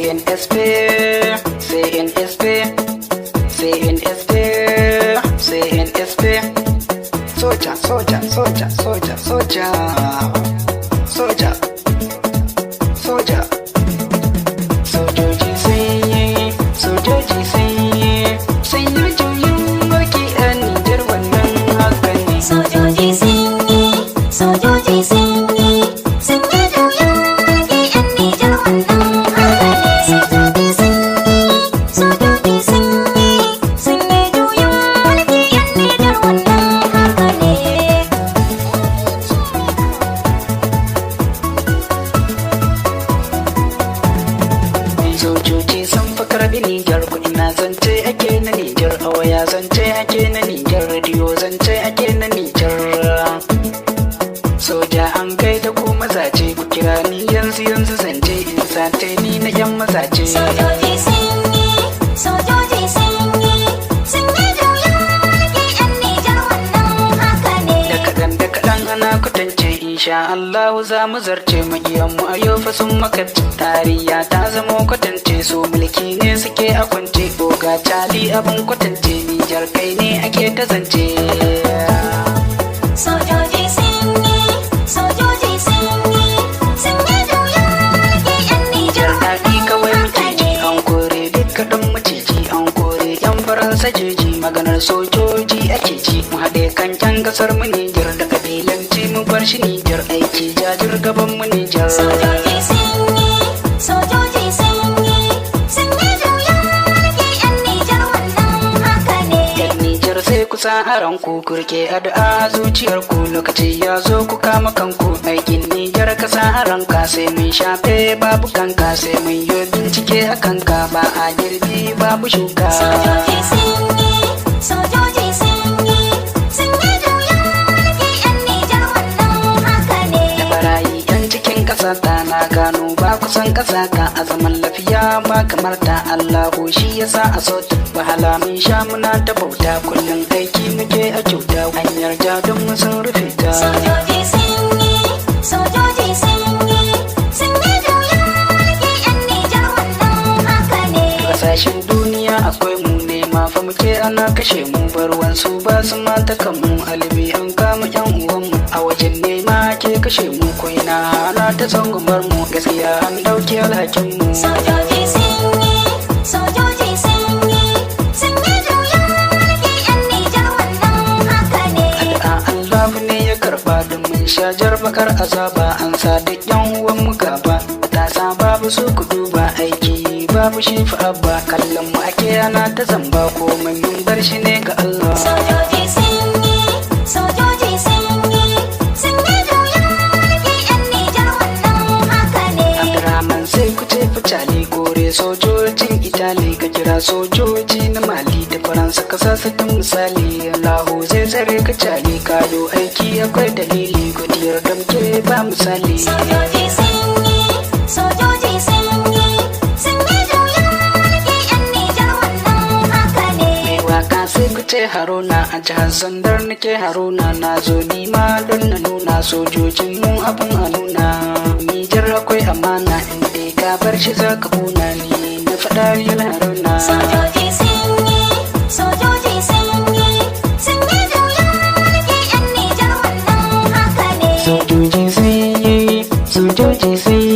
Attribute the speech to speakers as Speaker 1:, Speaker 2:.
Speaker 1: CNSP, CNSP, CNSP, CNSP. Soja, soja, soja, soja, soja, soja, soja. Sojoji sun yi, sojoji sun yi juyin mulki a Nijar, wannan haka ne.
Speaker 2: Sojoji sun yi, sojoji sun yi juyin mulki a Nijar, wannan haka ne. Sojoji sun yi, sojoji sun yi juyin mulki a Nijar, wannan haka ne.
Speaker 1: Sojoji sun fi karbi Nijar, kuɗi na zance ake na Nijar, a waya zance ake na Nijar, rediyo zance ake na Nijar. Soja an kai da ku mazaje, ku kira ni yanzu yanzu zance in sate ni na yan mazaje.
Speaker 2: Sojoji sun yi, sojoji sun yi juyin mulki a Nijar, wannan haka ne.
Speaker 1: Da kaɗan ana kwatance, insha Allahu za mu zarce magiyan mu a yau fa sun makance. Tariya ta zama kwatance, su mulki ne suke a kwance, boga cali abin kwatance, Nijar kai ne ake ta zance.
Speaker 2: Sojoji sun yi, sojoji sun yi juyin mulki a Nijar,
Speaker 1: Daɗi kawai muke ji, an kore duka ɗan maciji, an kore yan faransa jeji, maganar sojoji ake ji, mu haɗe kan kyan ƙasar mu Nijar, da ƙabilanci mu bar shi Nijar, aiki jajir gaban mu Nijar.
Speaker 2: sojoji sun yi, sojoji sun yi juyin mulki a Nijar, wannan haka ne.
Speaker 1: Yan Nijar sai ku sa a ranku, kurke addu'a zuciyar ku, lokaci ya zo ku kama kanku, aikin Nijar ka sa a ranka, sai mun shafe babu kanka, sai mun yi bincike a kanka, ba a girbi babu shuka.
Speaker 2: Sojoji sun yi, sojoji sun yi juyin mulki a Nijar, wannan haka ne.
Speaker 1: Da barayi yan cikin ƙasa ta na gano, ba kusan ƙasa ka a zaman lafiya ba kamar ta, Allahu shi yasa a so ta wahala mun sha muna ta bauta, kullum aiki muke a kyauta, hanyar jadon mu sun rufe ta.
Speaker 2: Sojoji sun yi, sojoji sun yi juyin mulki a Nijar, wannan haka ne.
Speaker 1: Kasashen duniya akwai mu ne ma fa muke ana kashe mu, barwan su ba su mata kan mu, alibi an kama yan uwan mu, a wajen nema ke kashe mu, koina ana ta tsangumar mu, gaskiya an ɗauki alhakin mu.
Speaker 2: Sojoji sun yi, sojoji sun yi juyin mulki a Nijar, wannan haka ne.
Speaker 1: Addu'a Allah ne ya karba, don mun sha jarbakar azaba, an sa duk yan uwan mu gaba, matasa babu su ku duba, aiki babu shi fa abba, kallon mu ake ana ta zamba, komai mun bar shi ne ga Allah.
Speaker 2: Sojoji sun yi, sojoji sun yi juyin mulki a Nijar, wannan haka ne.
Speaker 1: Abdurrahman sai ku ce ficali, kore sojojin Itali, ka kira sojoji na Mali da Faransa, ka sa su tun misali, Allahu zai tsare ka cali, kayo aiki akwai dalili, godiyar damke ba misali.
Speaker 2: Sojoji sun yi, sojoji sun yi juyin mulki a Nijar, wannan haka ne.
Speaker 1: Mai waka sai ku ce Haruna, a jihar Zandar nake Haruna, na zo nima don na nuna sojojin mu abun a nuna. Nijar akwai amana, inda ka bar shi za ka kuna ni, na faɗa yin Haruna.
Speaker 2: Sojoji sun yi, sojoji sun yi juyin mulki a Nijar, wannan haka ne.
Speaker 1: Sojoji sun yi, sojoji sun yi.